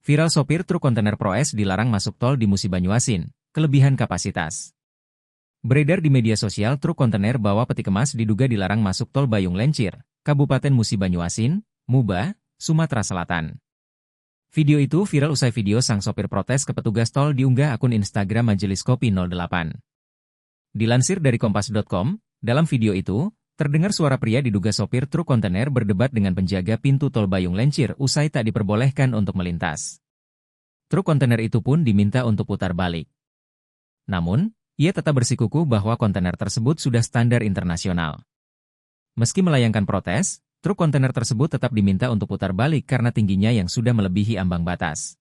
Viral sopir truk kontainer Pro S dilarang masuk tol di Musi Banyuasin, kelebihan kapasitas. Beredar di media sosial truk kontainer bawa peti kemas diduga dilarang masuk tol Bayung Lencir, Kabupaten Musi Banyuasin, Muba, Sumatera Selatan. Video itu viral usai video sang sopir protes ke petugas tol diunggah akun Instagram Majelis Kopi 08. Dilansir dari kompas.com, dalam video itu, terdengar suara pria diduga sopir truk kontainer berdebat dengan penjaga pintu tol Bayung Lencir usai tak diperbolehkan untuk melintas. Truk kontainer itu pun diminta untuk putar balik. Namun, ia tetap bersikukuh bahwa kontainer tersebut sudah standar internasional. Meski melayangkan protes, truk kontainer tersebut tetap diminta untuk putar balik karena tingginya yang sudah melebihi ambang batas.